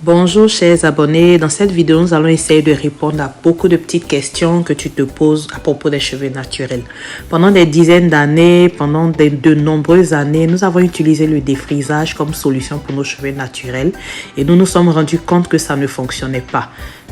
Bonjour chers abonnés, dans cette vidéo nous allons essayer de répondre à beaucoup de petites questions que tu te poses à propos des cheveux naturels. Pendant des dizaines d'années, pendant de nombreuses années, nous avons utilisé le défrisage comme solution pour nos cheveux naturels et nous nous sommes rendus compte que ça ne fonctionnait pas.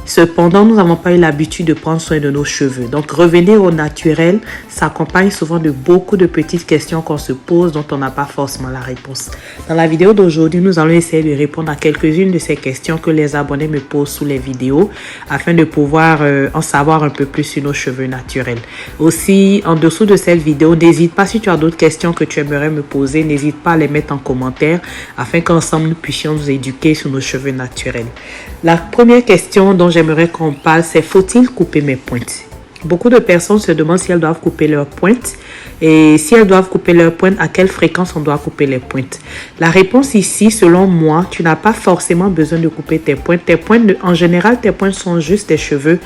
Cependant, nous n'avons pas eu l'habitude de prendre soin de nos cheveux. Donc, revenir au naturel s'accompagne souvent de beaucoup de petites questions qu'on se pose dont on n'a pas forcément la réponse. Dans la vidéo d'aujourd'hui, nous allons essayer de répondre à quelques-unes de ces questions que les abonnés me posent sous les vidéos afin de pouvoir en savoir un peu plus sur nos cheveux naturels. Aussi, en dessous de cette vidéo, n'hésite pas si tu as d'autres questions que tu aimerais me poser, n'hésite pas à les mettre en commentaire afin qu'ensemble nous puissions nous éduquer sur nos cheveux naturels. La première question dont j'aimerais qu'on parle, c'est faut-il couper mes pointes? Beaucoup de personnes se demandent si elles doivent couper leurs pointes et si elles doivent couper leurs pointes, à quelle fréquence on doit couper les pointes. La réponse ici, selon moi, tu n'as pas forcément besoin de couper tes pointes. En général, tes pointes sont juste tes cheveux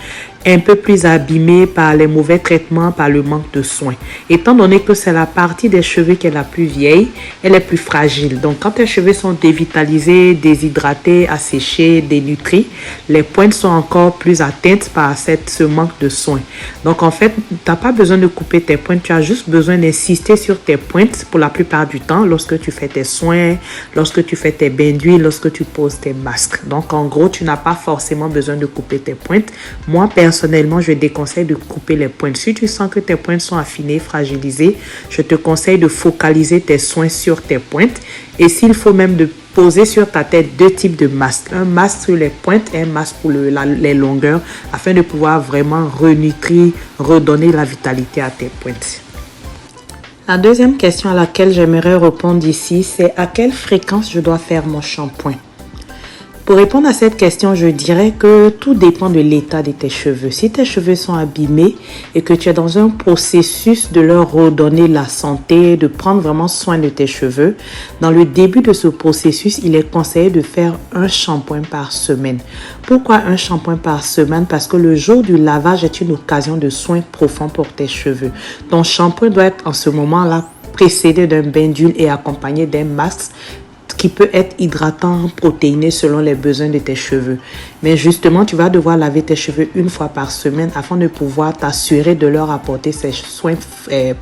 un peu plus abîmés par les mauvais traitements, par le manque de soins. Étant donné que c'est la partie des cheveux qui est la plus vieille, elle est plus fragile. Donc, quand tes cheveux sont dévitalisés, déshydratés, asséchés, dénutris, les pointes sont encore plus atteintes par ce manque de soins. Donc, en fait, tu n'as pas besoin de couper tes pointes. Tu as juste besoin d'insister sur tes pointes pour la plupart du temps lorsque tu fais tes soins, lorsque tu fais tes bains d'huile, lorsque tu poses tes masques. Donc, en gros, tu n'as pas forcément besoin de couper tes pointes. Moi, personnellement, je déconseille de couper les pointes. Si tu sens que tes pointes sont affinées, fragilisées, je te conseille de focaliser tes soins sur tes pointes. Et s'il faut même de poser sur ta tête deux types de masques. Un masque sur les pointes et un masque pour les longueurs afin de pouvoir vraiment renutrir, redonner la vitalité à tes pointes. La deuxième question à laquelle j'aimerais répondre ici, c'est à quelle fréquence je dois faire mon shampoing? Pour répondre à cette question, je dirais que tout dépend de l'état de tes cheveux. Si tes cheveux sont abîmés et que tu es dans un processus de leur redonner la santé, de prendre vraiment soin de tes cheveux, dans le début de ce processus, il est conseillé de faire un shampoing par semaine. Pourquoi un shampoing par semaine? Parce que le jour du lavage est une occasion de soins profonds pour tes cheveux. Ton shampoing doit être en ce moment-là précédé d'un bain d'huile et accompagné d'un masque qui peut être hydratant, protéiné selon les besoins de tes cheveux. Mais justement, tu vas devoir laver tes cheveux une fois par semaine afin de pouvoir t'assurer de leur apporter ces soins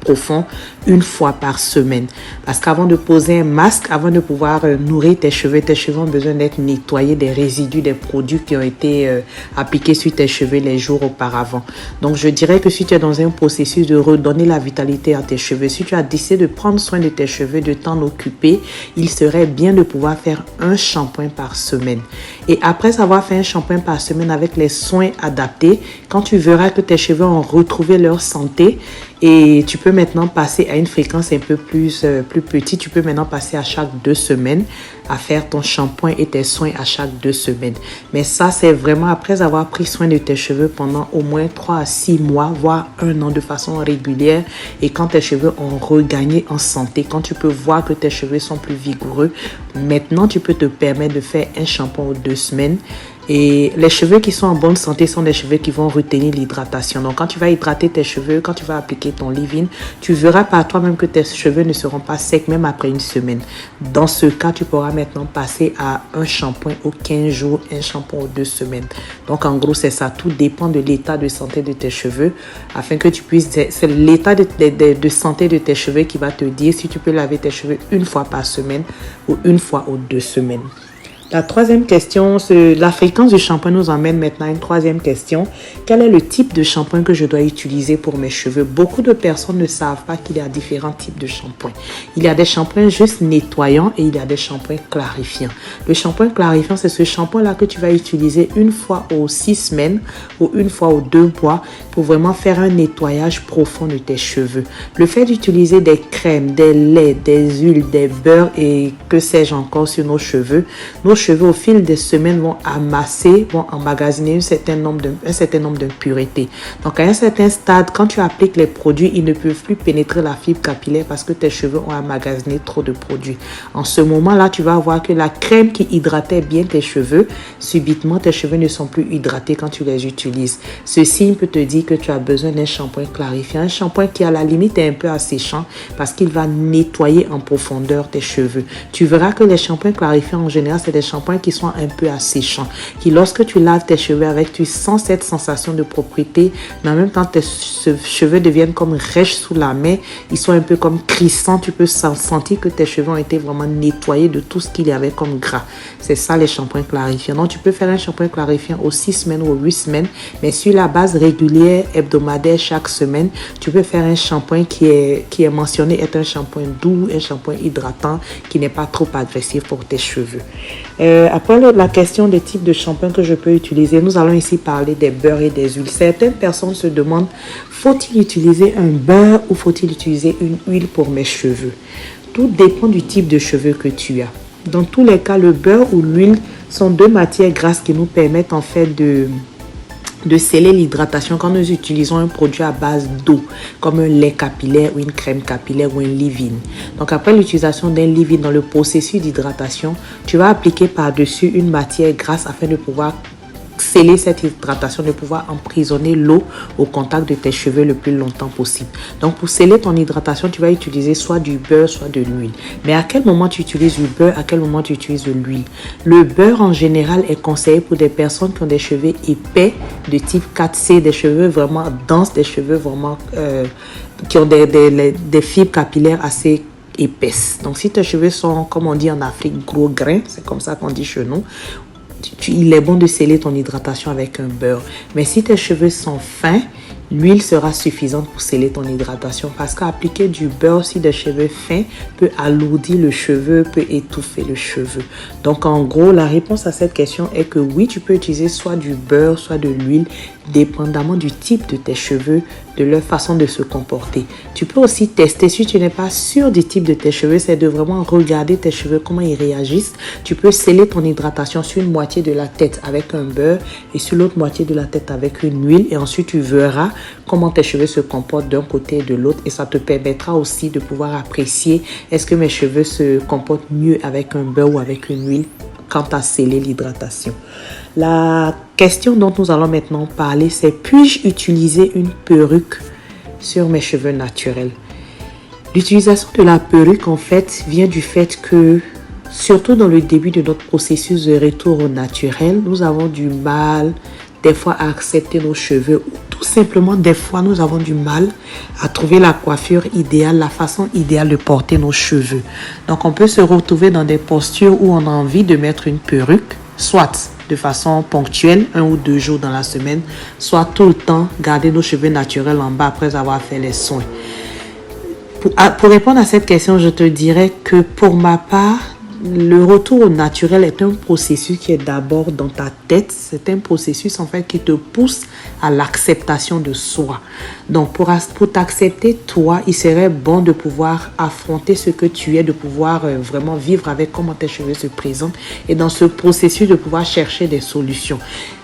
profonds une fois par semaine. Parce qu'avant de poser un masque, avant de pouvoir nourrir tes cheveux ont besoin d'être nettoyés des résidus, des produits qui ont été appliqués sur tes cheveux les jours auparavant. Donc, je dirais que si tu es dans un processus de redonner la vitalité à tes cheveux, si tu as décidé de prendre soin de tes cheveux, de t'en occuper, il serait bien de pouvoir faire un shampoing par semaine. Et après avoir fait un shampoing par semaine avec les soins adaptés, quand tu verras que tes cheveux ont retrouvé leur santé et tu peux maintenant passer à une fréquence un peu plus petite, tu peux maintenant passer à chaque 2 semaines à faire ton shampoing et tes soins à chaque 2 semaines. Mais ça, c'est vraiment après avoir pris soin de tes cheveux pendant au moins 3 à 6 mois, voire 1 an de façon régulière. Et quand tes cheveux ont regagné en santé, quand tu peux voir que tes cheveux sont plus vigoureux, maintenant tu peux te permettre de faire un shampoing aux 2 semaines. Et les cheveux qui sont en bonne santé sont des cheveux qui vont retenir l'hydratation. Donc, quand tu vas hydrater tes cheveux, quand tu vas appliquer ton leave-in, tu verras par toi-même que tes cheveux ne seront pas secs même après 1 semaine. Dans ce cas, tu pourras maintenant passer à un shampoing aux 15 jours, un shampoing aux 2 semaines. Donc, en gros, c'est ça. Tout dépend de l'état de santé de tes cheveux afin que tu puisses... C'est l'état de santé de tes cheveux qui va te dire si tu peux laver tes cheveux une fois par semaine ou une fois aux 2 semaines. La troisième question, la fréquence du shampoing nous emmène maintenant à une troisième question. Quel est le type de shampoing que je dois utiliser pour mes cheveux? Beaucoup de personnes ne savent pas qu'il y a différents types de shampoing. Il y a des shampoings juste nettoyants et il y a des shampoings clarifiants. Le shampoing clarifiant, c'est ce shampoing-là que tu vas utiliser une fois aux 6 semaines ou une fois aux 2 mois pour vraiment faire un nettoyage profond de tes cheveux. Le fait d'utiliser des crèmes, des laits, des huiles, des beurres et que sais-je encore sur nos cheveux au fil des semaines vont amasser, vont emmagasiner un certain nombre d'impuretés. Donc, à un certain stade, quand tu appliques les produits, ils ne peuvent plus pénétrer la fibre capillaire parce que tes cheveux ont emmagasiné trop de produits. En ce moment-là, tu vas voir que la crème qui hydratait bien tes cheveux, subitement, tes cheveux ne sont plus hydratés quand tu les utilises. Ce signe peut te dire que tu as besoin d'un shampoing clarifiant, un shampoing qui à la limite est un peu asséchant parce qu'il va nettoyer en profondeur tes cheveux. Tu verras que les shampoings clarifiants en général, c'est des shampoings qui sont un peu asséchants, qui lorsque tu laves tes cheveux avec, tu sens cette sensation de propreté, mais en même temps tes cheveux deviennent comme rêches sous la main, ils sont un peu comme crissants, tu peux sentir que tes cheveux ont été vraiment nettoyés de tout ce qu'il y avait comme gras. C'est ça les shampoings clarifiants. Donc tu peux faire un shampoing clarifiant aux 6 semaines ou aux 8 semaines, mais sur la base régulière, hebdomadaire, chaque semaine, tu peux faire un shampoing qui est mentionné être un shampoing doux, un shampoing hydratant, qui n'est pas trop agressif pour tes cheveux. Après la question des types de shampoing que je peux utiliser, nous allons ici parler des beurres et des huiles. Certaines personnes se demandent, faut-il utiliser un beurre ou faut-il utiliser une huile pour mes cheveux? Tout dépend du type de cheveux que tu as. Dans tous les cas, le beurre ou l'huile sont deux matières grasses qui nous permettent en fait de sceller l'hydratation quand nous utilisons un produit à base d'eau, comme un lait capillaire ou une crème capillaire ou un leave-in. Donc après l'utilisation d'un leave-in dans le processus d'hydratation, tu vas appliquer par-dessus une matière grasse afin de pouvoir sceller cette hydratation, de pouvoir emprisonner l'eau au contact de tes cheveux le plus longtemps possible. Donc pour sceller ton hydratation, tu vas utiliser soit du beurre, soit de l'huile. Mais à quel moment tu utilises du beurre, à quel moment tu utilises de l'huile? Le beurre en général est conseillé pour des personnes qui ont des cheveux épais de type 4C, des cheveux vraiment denses, des cheveux vraiment qui ont des fibres capillaires assez épaisses. Donc si tes cheveux sont, comme on dit en Afrique, gros grains, c'est comme ça qu'on dit chez nous, il est bon de sceller ton hydratation avec un beurre. Mais si tes cheveux sont fins, l'huile sera suffisante pour sceller ton hydratation, parce qu'appliquer du beurre sur des cheveux fins peut alourdir le cheveu, peut étouffer le cheveu. Donc en gros, la réponse à cette question est que oui, tu peux utiliser soit du beurre, soit de l'huile, dépendamment du type de tes cheveux, de leur façon de se comporter. Tu peux aussi tester, si tu n'es pas sûr du type de tes cheveux, c'est de vraiment regarder tes cheveux, comment ils réagissent. Tu peux sceller ton hydratation sur une moitié de la tête avec un beurre et sur l'autre moitié de la tête avec une huile, et ensuite tu verras comment tes cheveux se comportent d'un côté et de l'autre, et ça te permettra aussi de pouvoir apprécier est-ce que mes cheveux se comportent mieux avec un beurre ou avec une huile quant à sceller l'hydratation. La question dont nous allons maintenant parler, c'est puis-je utiliser une perruque sur mes cheveux naturels? L'utilisation de la perruque en fait vient du fait que, surtout dans le début de notre processus de retour au naturel, nous avons du mal des fois à accepter nos cheveux, ou tout simplement des fois nous avons du mal à trouver la coiffure idéale, la façon idéale de porter nos cheveux. Donc on peut se retrouver dans des postures où on a envie de mettre une perruque, soit de façon ponctuelle, 1 ou 2 jours dans la semaine, soit tout le temps garder nos cheveux naturels en bas après avoir fait les soins. Pour répondre à cette question, je te dirais que pour ma part, le retour au naturel est un processus qui est d'abord dans ta tête. C'est un processus en fait qui te pousse à l'acceptation de soi. Donc pour t'accepter toi, il serait bon de pouvoir affronter ce que tu es, de pouvoir vraiment vivre avec comment tes cheveux se présentent, et dans ce processus de pouvoir chercher des solutions.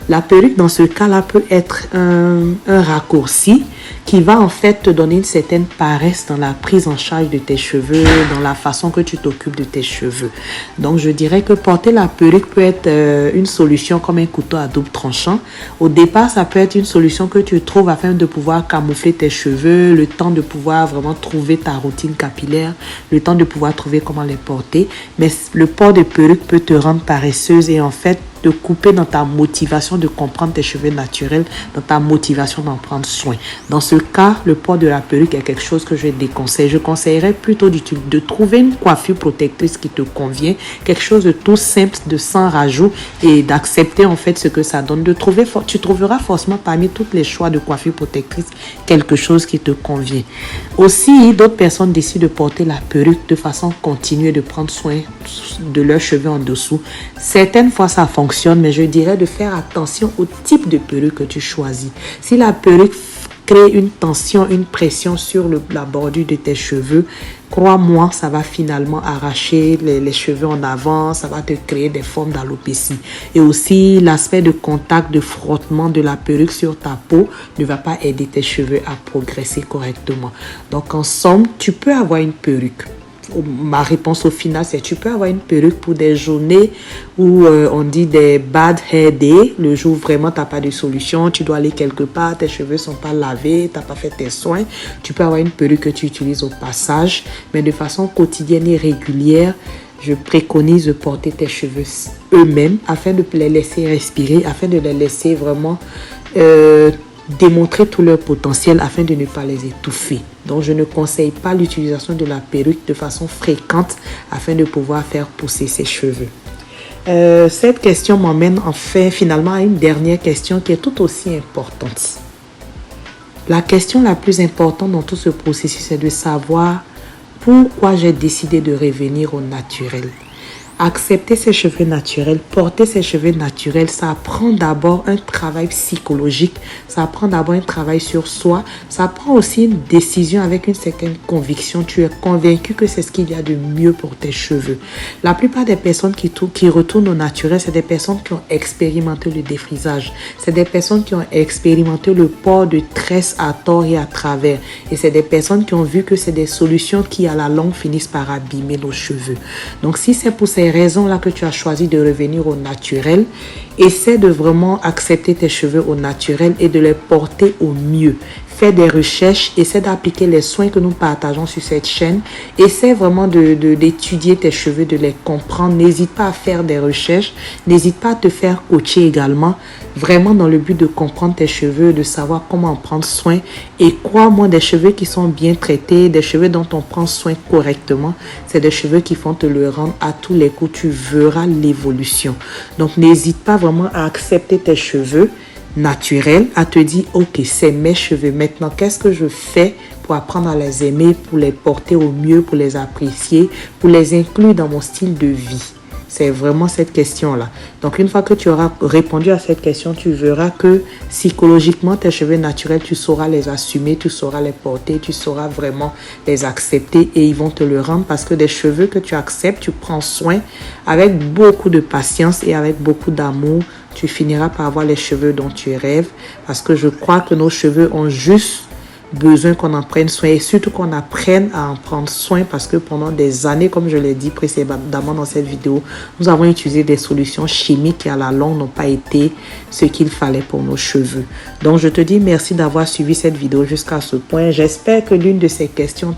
La perruque dans ce cas-là peut être un raccourci qui va en fait te donner une certaine paresse dans la prise en charge de tes cheveux, dans la façon que tu t'occupes de tes cheveux. Donc je dirais que porter la perruque peut être une solution comme un couteau à double tranchant. Au départ, ça peut être une solution que tu trouves afin de pouvoir camoufler tes cheveux, le temps de pouvoir vraiment trouver ta routine capillaire, le temps de pouvoir trouver comment les porter. Mais le port de perruque peut te rendre paresseuse et en fait te couper dans ta motivation de comprendre tes cheveux naturels, dans ta motivation d'en prendre soin. Dans ce cas, le port de la perruque est quelque chose que je déconseille. Je conseillerais plutôt de trouver une coiffure protectrice qui te convient, quelque chose de tout simple, de sans rajout, et d'accepter en fait ce que ça donne. Tu trouveras forcément parmi tous les choix de coiffure protectrice quelque chose qui te convient. Aussi, d'autres personnes décident de porter la perruque de façon continue, de prendre soin de leurs cheveux en dessous. Certaines fois, ça fonctionne, mais je dirais de faire attention au type de perruque que tu choisis. Si la perruque crée une tension, une pression sur la bordure de tes cheveux, crois-moi, ça va finalement arracher les cheveux en avant, ça va te créer des formes d'alopécie. Et aussi, l'aspect de contact, de frottement de la perruque sur ta peau ne va pas aider tes cheveux à progresser correctement. Donc, en somme, tu peux avoir une perruque. Ma réponse au final, c'est tu peux avoir une perruque pour des journées où on dit des bad hair day, le jour où vraiment tu n'as pas de solution, tu dois aller quelque part, tes cheveux ne sont pas lavés, tu n'as pas fait tes soins. Tu peux avoir une perruque que tu utilises au passage, mais de façon quotidienne et régulière, je préconise de porter tes cheveux eux-mêmes afin de les laisser respirer, afin de les laisser vraiment démontrer tout leur potentiel afin de ne pas les étouffer. Donc, je ne conseille pas l'utilisation de la perruque de façon fréquente afin de pouvoir faire pousser ses cheveux. Cette question m'emmène finalement à une dernière question qui est tout aussi importante. La question la plus importante dans tout ce processus, c'est de savoir pourquoi j'ai décidé de revenir au naturel. Accepter ses cheveux naturels, porter ses cheveux naturels, ça prend d'abord un travail psychologique, ça prend d'abord un travail sur soi, ça prend aussi une décision avec une certaine conviction. Tu es convaincu que c'est ce qu'il y a de mieux pour tes cheveux. La plupart des personnes qui retournent au naturel, c'est des personnes qui ont expérimenté le défrisage. C'est des personnes qui ont expérimenté le port de tresses à tort et à travers. Et c'est des personnes qui ont vu que c'est des solutions qui, à la longue, finissent par abîmer nos cheveux. Donc, si c'est pour ces raisons-là que tu as choisi de revenir au naturel, essaie de vraiment accepter tes cheveux au naturel et de les porter au mieux. Fais des recherches, essaie d'appliquer les soins que nous partageons sur cette chaîne. Essaie vraiment d'étudier tes cheveux, de les comprendre. N'hésite pas à faire des recherches. N'hésite pas à te faire coacher également. Vraiment dans le but de comprendre tes cheveux, de savoir comment en prendre soin. Et crois-moi, des cheveux qui sont bien traités, des cheveux dont on prend soin correctement, c'est des cheveux qui vont te le rendre à tous les coups. Tu verras l'évolution. Donc, n'hésite pas vraiment à accepter tes cheveux naturel, à te dire ok, c'est mes cheveux, maintenant qu'est-ce que je fais pour apprendre à les aimer, pour les porter au mieux, pour les apprécier, pour les inclure dans mon style de vie. C'est vraiment cette question-là. Donc, une fois que tu auras répondu à cette question, tu verras que psychologiquement, tes cheveux naturels, tu sauras les assumer, tu sauras les porter, tu sauras vraiment les accepter et ils vont te le rendre parce que des cheveux que tu acceptes, tu prends soin avec beaucoup de patience et avec beaucoup d'amour, tu finiras par avoir les cheveux dont tu rêves parce que je crois que nos cheveux ont juste besoin qu'on en prenne soin et surtout qu'on apprenne à en prendre soin parce que pendant des années, comme je l'ai dit précédemment dans cette vidéo, nous avons utilisé des solutions chimiques qui à la longue n'ont pas été ce qu'il fallait pour nos cheveux. Donc je te dis merci d'avoir suivi cette vidéo jusqu'à ce point. J'espère que l'une de ces questions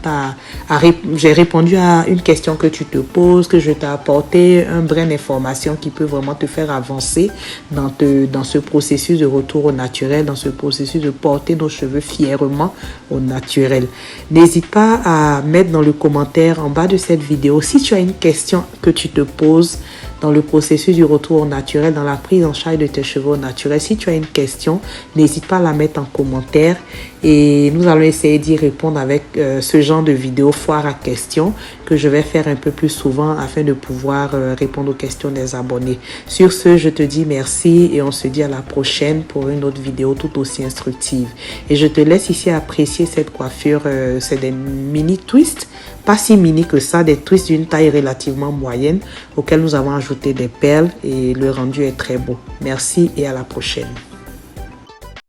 j'ai répondu à une question que tu te poses, que je t'ai apporté un brin d'information qui peut vraiment te faire avancer dans ce processus de retour au naturel, dans ce processus de porter nos cheveux fièrement au naturel. N'hésite pas à mettre dans le commentaire en bas de cette vidéo si tu as une question que tu te poses dans le processus du retour au naturel, dans la prise en charge de tes cheveux au naturel. Si tu as une question, n'hésite pas à la mettre en commentaire et nous allons essayer d'y répondre avec ce genre de vidéo foire à questions que je vais faire un peu plus souvent afin de pouvoir répondre aux questions des abonnés. Sur ce, je te dis merci et on se dit à la prochaine pour une autre vidéo tout aussi instructive. Et je te laisse ici apprécier cette coiffure. C'est des mini twists, pas si mini que ça, des twists d'une taille relativement moyenne auxquels nous avons ajouté des perles et le rendu est très beau. Merci et à la prochaine.